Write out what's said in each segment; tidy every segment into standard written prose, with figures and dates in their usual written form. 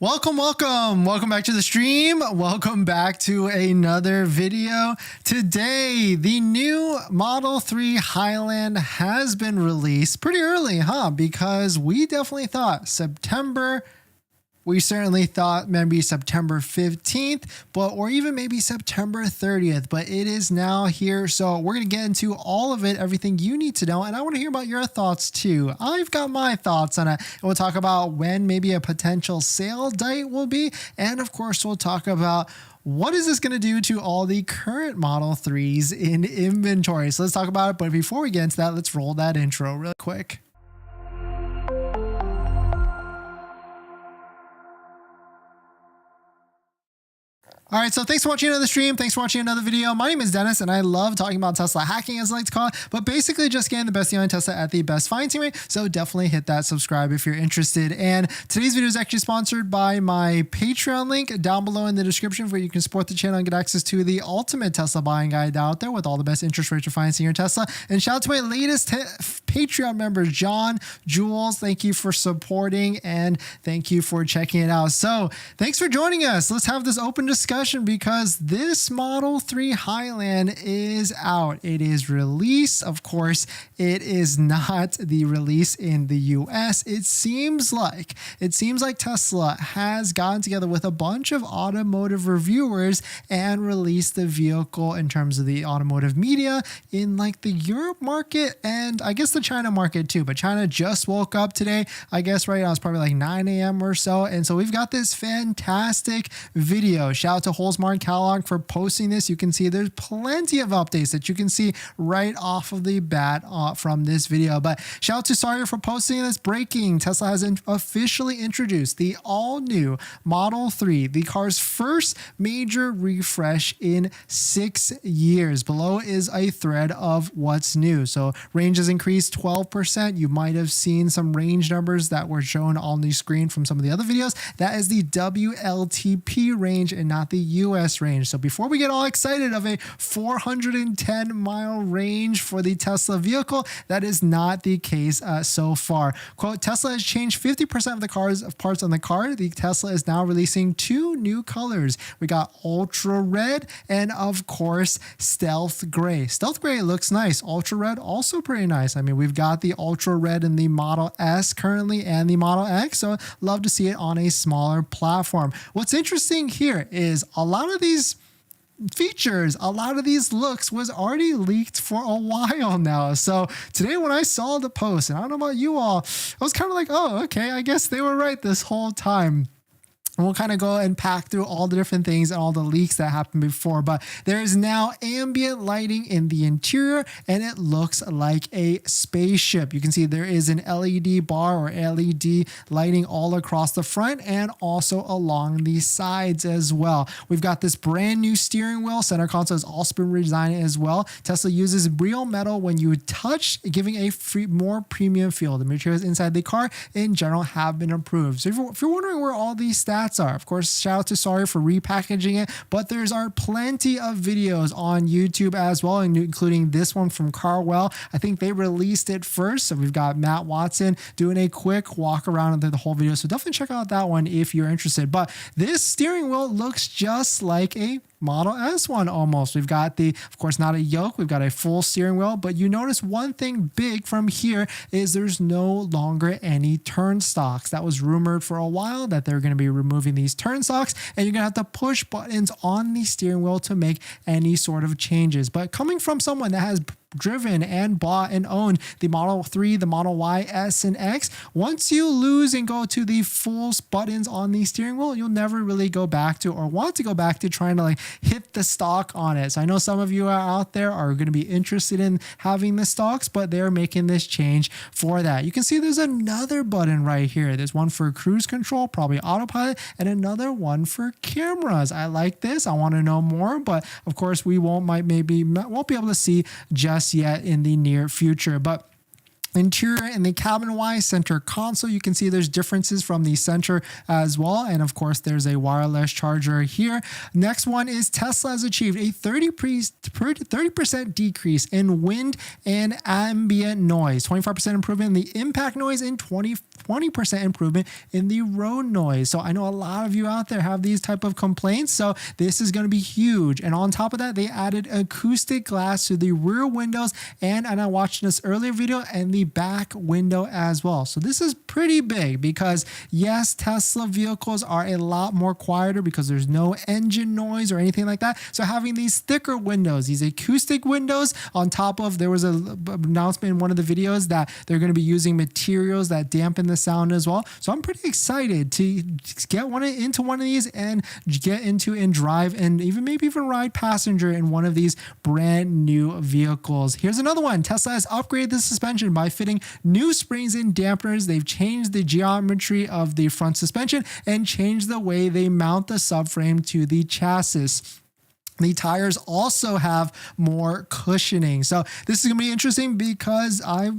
Welcome back to the stream. Welcome back to another video. Today, the new Model 3 Highland has been released pretty early, huh? Because we definitely thought September. We certainly thought maybe September 15th, or even maybe September 30th, but it is now here. So we're going to get into all of it, everything you need to know. And I want to hear about your thoughts too. I've got my thoughts on it. And we'll talk about when maybe a potential sale date will be. And of course, we'll talk about what is this going to do to all the current Model 3s in inventory. So let's talk about it. But before we get into that, let's roll that intro real quick. All right, so thanks for watching another stream. Thanks for watching another video. My name is Dennis, and I love talking about Tesla hacking, as I like to call it, but basically just getting the best deal on Tesla at the best financing rate. So definitely hit that subscribe if you're interested. And today's video is actually sponsored by my Patreon link down below in the description, where you can support the channel and get access to the ultimate Tesla buying guide out there with all the best interest rates for financing your Tesla. And shout out to my latest Patreon members, John, Jules. Thank you for supporting, and thank you for checking it out. So thanks for joining us. Let's have this open discussion, because this Model 3 Highland is out. It is released. Of course, it is not the release in the US. It seems like Tesla has gotten together with a bunch of automotive reviewers and released the vehicle in terms of the automotive media in like the Europe market and I guess the China market too. But China just woke up today. I guess right now it's probably like 9 a.m. or so. And so we've got this fantastic video. Shout out to Holzmar and Kellogg for posting this. You can see there's plenty of updates that you can see right off of the bat from this video. But shout out to Sawyer for posting this. Breaking: Tesla has officially introduced the all-new Model 3, the car's first major refresh in 6 years. Below is a thread of what's new. So range has increased 12%. You might have seen some range numbers that were shown on the screen from some of the other videos. That is the WLTP range and not the US range. So before we get all excited of a 410 mile range for the Tesla vehicle, that is not the case so far. Quote, Tesla has changed 50% of the parts on the car. The Tesla is now releasing 2 new colors. We got Ultra Red and of course Stealth Gray. Stealth Gray looks nice. Ultra Red also pretty nice. I mean, we've got the Ultra Red in the Model S currently and the Model X, so love to see it on a smaller platform. What's interesting here is a lot of these features, a lot of these looks was already leaked for a while now. So today when I saw the post, and I don't know about you all, I was kind of like, oh, okay, I guess they were right this whole time. And we'll kind of go and pack through all the different things and all the leaks that happened before. But there is now ambient lighting in the interior, and it looks like a spaceship. You can see there is an LED bar or LED lighting all across the front and also along the sides as well. We've got this brand new steering wheel. Center console has also been redesigned as well. Tesla uses real metal when you touch, giving a more premium feel. The materials inside the car in general have been improved. So if you're wondering where all these stats are, of course, shout out to Sawyer for repackaging it, but there's plenty of videos on YouTube as well, including this one from Carwell. I think they released it first, so we've got Matt Watson doing a quick walk around of the whole video, so definitely check out that one if you're interested. But this steering wheel looks just like a Model S one almost. We've got of course, not a yoke. We've got a full steering wheel, but you notice one thing big from here is there's no longer any turn stalks. That was rumored for a while that they're going to be removing these turn stalks, and you're going to have to push buttons on the steering wheel to make any sort of changes. But coming from someone that has driven and bought and owned the Model 3, the Model Y, S, and X, once you lose and go to the full buttons on the steering wheel, you'll never really go back to or want to go back to trying to like hit the stock on it. So I know some of you out there are going to be interested in having the stocks, but they're making this change for that. You can see there's another button right here. There's one for cruise control, probably autopilot, and another one for cameras. I like this. I want to know more, but of course we won't be able to see just yet in the near future. But Interior and the cabin-wise center console, you can see there's differences from the center as well. And of course, there's a wireless charger here. Next one is Tesla has achieved a 30% decrease in wind and ambient noise, 25% improvement in the impact noise, and 20% improvement in the road noise. So I know a lot of you out there have these type of complaints. So this is going to be huge. And on top of that, they added acoustic glass to the rear windows. And I watched this earlier video, and the back window as well. So this is pretty big because yes, Tesla vehicles are a lot more quieter because there's no engine noise or anything like that. So having these thicker windows, these acoustic windows on top of, there was an announcement in one of the videos that they're going to be using materials that dampen the sound as well. So I'm pretty excited to get into one of these and get into and drive and maybe even ride passenger in one of these brand new vehicles. Here's another one. Tesla has upgraded the suspension by fitting new springs and dampeners. They've changed the geometry of the front suspension and changed the way they mount the subframe to the chassis. The tires also have more cushioning. So this is going to be interesting because I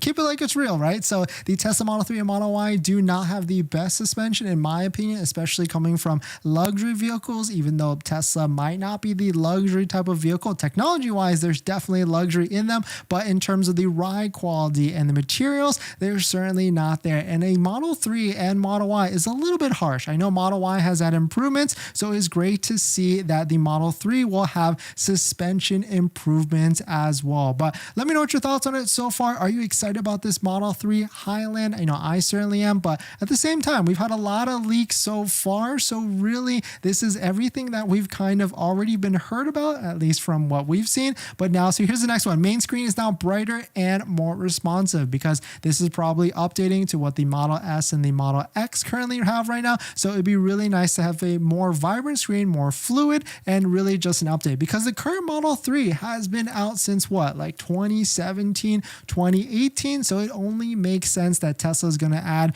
keep it like it's real, right? So the Tesla Model 3 and Model Y do not have the best suspension in my opinion, especially coming from luxury vehicles, even though Tesla might not be the luxury type of vehicle. Technology wise, there's definitely luxury in them, but in terms of the ride quality and the materials, they're certainly not there. And a Model 3 and Model Y is a little bit harsh. I know Model Y has had improvements, so it's great to see that the Model 3 will have suspension improvements as well. But let me know what your thoughts on it so far. Are you excited about this Model 3 Highland? I know I certainly am, but at the same time, we've had a lot of leaks so far. So really, this is everything that we've kind of already been heard about, at least from what we've seen. But now, so here's the next one. Main screen is now brighter and more responsive because this is probably updating to what the Model S and the Model X currently have right now. So it'd be really nice to have a more vibrant screen, more fluid, and really just an update because the current Model 3 has been out since what, like 2017, 2018. So it only makes sense that Tesla is going to add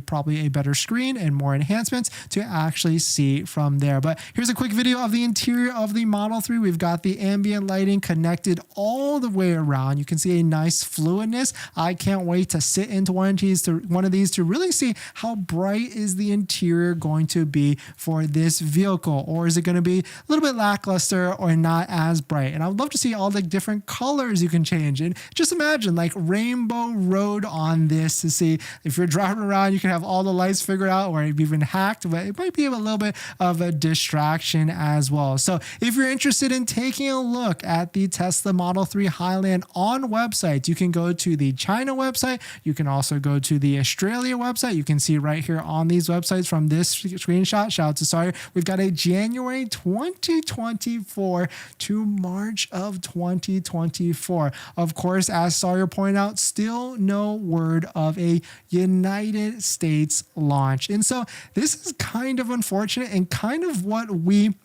probably a better screen and more enhancements to actually see from there. But here's a quick video of the interior of the Model 3. We've got the ambient lighting connected all the way around. You can see a nice fluidness. I can't wait to sit into one of these to really see how bright is the interior going to be for this vehicle, or is it going to be a little bit lackluster or not as bright? And I would love to see all the different colors you can change. And just imagine like rainbow road on this to see if you're driving around, you can have all the lights figured out or even hacked, but it might be a little bit of a distraction as well. So if you're interested in taking a look at the Tesla Model 3 Highland on websites, you can go to the China website. You can also go to the Australia website. You can see right here on these websites from this screenshot. Shout out to Sawyer. We've got a January 2024 to March of 2024. Of course, as Sawyer pointed out, still no word of a United States launch. And so this is kind of unfortunate and kind of what we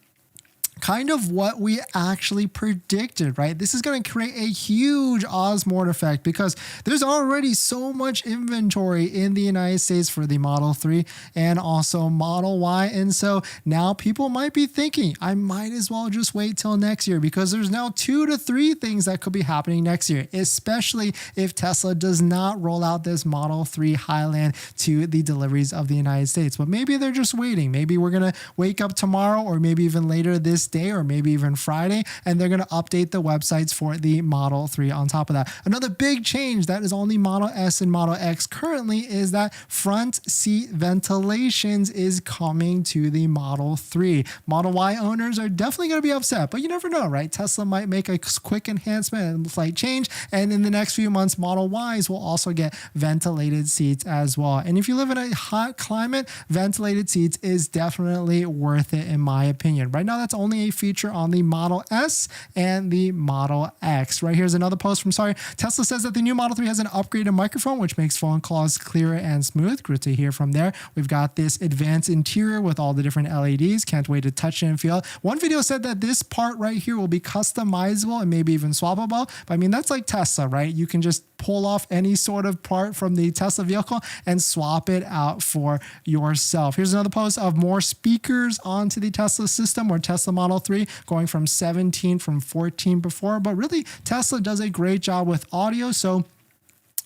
actually predicted, right? This is going to create a huge Osmore effect because there's already so much inventory in the United States for the Model 3 and also Model Y. And so now people might be thinking, I might as well just wait till next year because there's now 2 to 3 things that could be happening next year, especially if Tesla does not roll out this Model 3 Highland to the deliveries of the United States. But maybe they're just waiting. Maybe we're going to wake up tomorrow or maybe even later this day or maybe even Friday, and they're going to update the websites for the Model 3 on top of that. Another big change that is on the Model S and Model X currently is that front seat ventilations is coming to the Model 3. Model Y owners are definitely going to be upset, but you never know, right? Tesla might make a quick enhancement and slight change, and in the next few months, Model Ys will also get ventilated seats as well. And if you live in a hot climate, ventilated seats is definitely worth it in my opinion. Right now, that's only a feature on the Model S and the Model X. Right here's another post from Sorry. Tesla says that the new Model 3 has an upgraded microphone, which makes phone calls clearer and smooth. Good to hear from there. We've got this advanced interior with all the different LEDs. Can't wait to touch it and feel it. One video said that this part right here will be customizable and maybe even swappable. But I mean, that's like Tesla, right? You can just pull off any sort of part from the Tesla vehicle and swap it out for yourself. Here's another post of more speakers onto the Tesla system or Tesla Model 3 going from 17 from 14 before, but really Tesla does a great job with audio. So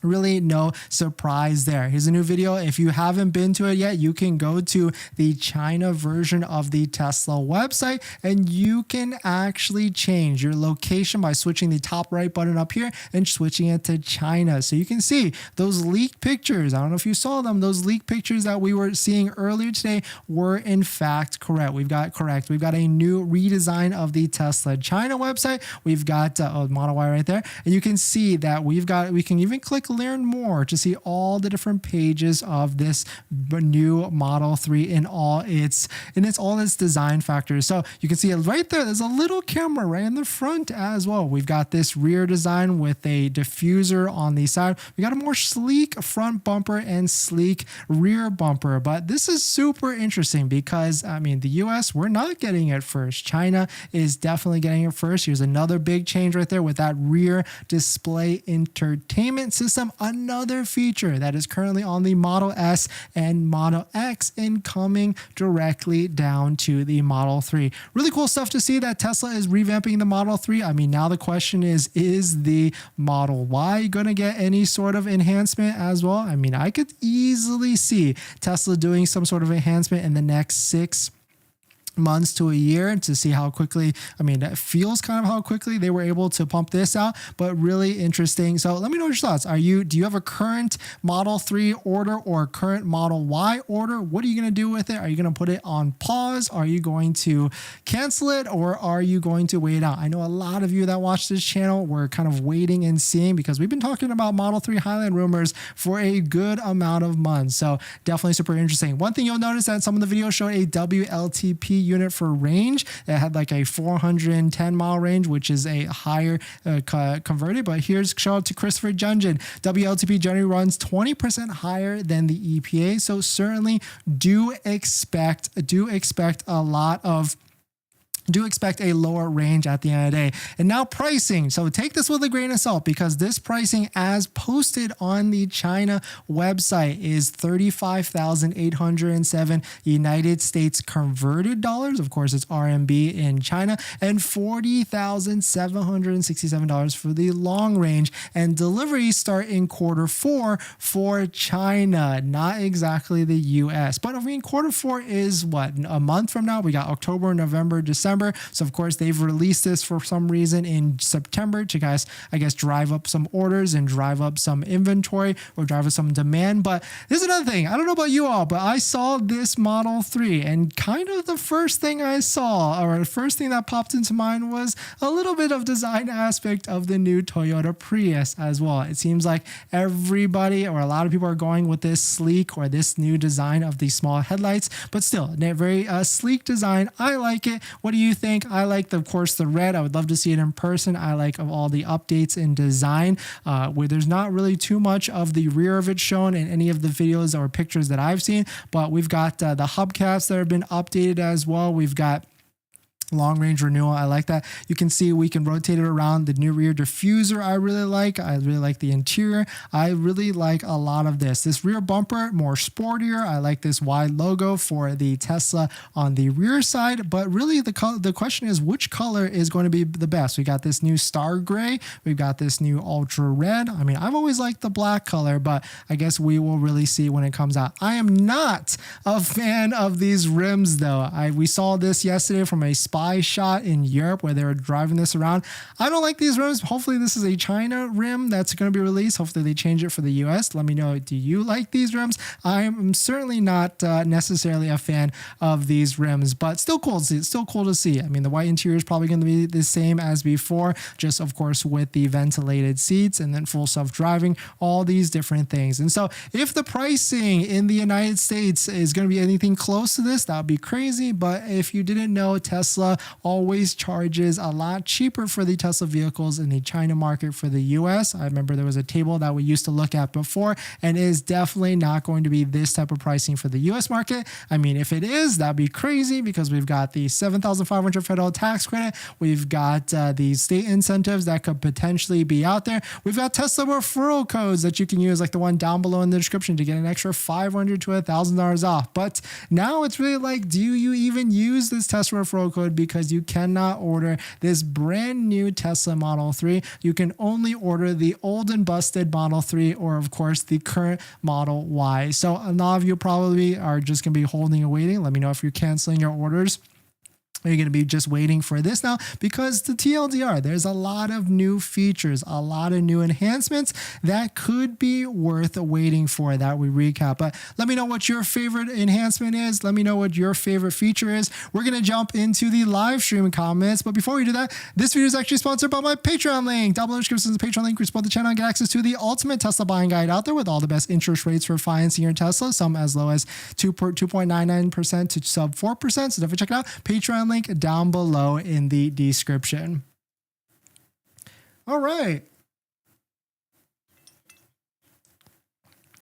Really no surprise there. Here's a new video. If you haven't been to it yet, you can go to the China version of the Tesla website and you can actually change your location by switching the top right button up here and switching it to China. So you can see those leaked pictures. I don't know if you saw them. Those leaked pictures that we were seeing earlier today were in fact correct. We've got a new redesign of the Tesla China website. We've got Model Y right there. And you can see that we can even click learn more to see all the different pages of this new Model 3 in all its design factors. So you can see it right there. There's a little camera right in the front as well. We've got this rear design with a diffuser on the side. We got a more sleek front bumper and sleek rear bumper. But this is super interesting because I mean the US, we're not getting it first. China is definitely getting it first. Here's another big change right there with that rear display entertainment system. Another feature that is currently on the Model S and Model X and coming directly down to the Model 3. Really cool stuff to see that Tesla is revamping the Model 3. I mean, now the question is the Model Y going to get any sort of enhancement as well? I mean, I could easily see Tesla doing some sort of enhancement in the next 6 months to a year to see how quickly, I mean, that feels kind of how quickly they were able to pump this out, but really interesting. So let me know your thoughts. Do you have a current Model 3 order or a current Model Y order? What are you going to do with it? Are you going to put it on pause? Are you going to cancel it or are you going to wait out? I know a lot of you that watch this channel were kind of waiting and seeing because we've been talking about Model 3 Highland rumors for a good amount of months. So definitely super interesting. One thing you'll notice that some of the videos showed a WLTP unit for range. It had like a 410 mile range, which is a higher converted. But here's shout out to Christopher Junjin. WLTP generally runs 20% higher than the EPA. So certainly do expect a lower range at the end of the day. And now pricing. So take this with a grain of salt because this pricing as posted on the China website is $35,807 United States converted dollars. Of course, it's RMB in China, and $40,767 for the long range. And deliveries start in Q4 for China, not exactly the US. But I mean, Q4 is what, a month from now? We got October, November, December. So of course they've released this for some reason in September to guys, I guess, drive up some orders and drive up some inventory or drive up some demand. But this is another thing. I don't know about you all, but I saw this Model 3 and kind of the first thing I saw or the first thing that popped into mind was a little bit of design aspect of the new Toyota Prius as well. It seems like everybody or a lot of people are going with this sleek or this new design of the small headlights, but still very sleek design. I like it. What do you think? I like, of course, the red. I would love to see it in person. I like of all the updates in design where there's not really too much of the rear of it shown in any of the videos or pictures that I've seen, but we've got the hubcaps that have been updated as well. We've got long range renewal. I like that. You can see we can rotate it around. The new rear diffuser I really like. I really like the interior. I really like a lot of this. This rear bumper, more sportier. I like this wide logo for the Tesla on the rear side, but really the question is which color is going to be the best? We got this new star gray. We've got this new ultra red. I mean, I've always liked the black color, but I guess we will really see when it comes out. I am not a fan of these rims though. We saw this yesterday from a spy shot in Europe where they were driving this around. I don't like these rims. Hopefully this is a China rim that's going to be released. Hopefully they change it for the US. Let me know, do you like these rims? I'm certainly not necessarily a fan of these rims, but still cool to see. It's still cool to see. I mean, the white interior is probably going to be the same as before, just of course with the ventilated seats and then full self-driving, all these different things. And so if the pricing in the United States is going to be anything close to this, that would be crazy. But if you didn't know, Tesla always charges a lot cheaper for the Tesla vehicles in the China market for the US. I remember there was a table that we used to look at before, and it is definitely not going to be this type of pricing for the US market. I mean, if it is, that'd be crazy because we've got the $7,500 federal tax credit. We've got the state incentives that could potentially be out there. We've got Tesla referral codes that you can use, like the one down below in the description, to get an extra $500 to $1,000 off. But now it's really like, do you even use this Tesla referral code? because you cannot order this brand new Tesla Model 3. You can only order the old and busted Model 3 or of course the current Model Y. So a lot of you probably are just going to be holding and waiting. Let me know if you're canceling your orders. You're going to be just waiting for this now because the TLDR, there's a lot of new features, a lot of new enhancements that could be worth waiting for that we recap. But let me know what your favorite enhancement is. Let me know what your favorite feature is. We're going to jump into the live stream comments. But before we do that, this video is actually sponsored by my Patreon link. Down below in the description is the Patreon link. We support the channel and get access to the ultimate Tesla buying guide out there with all the best interest rates for financing your Tesla, some as low as 2.99% to sub 4%. So definitely check it out. Patreon link down below in the description. All right.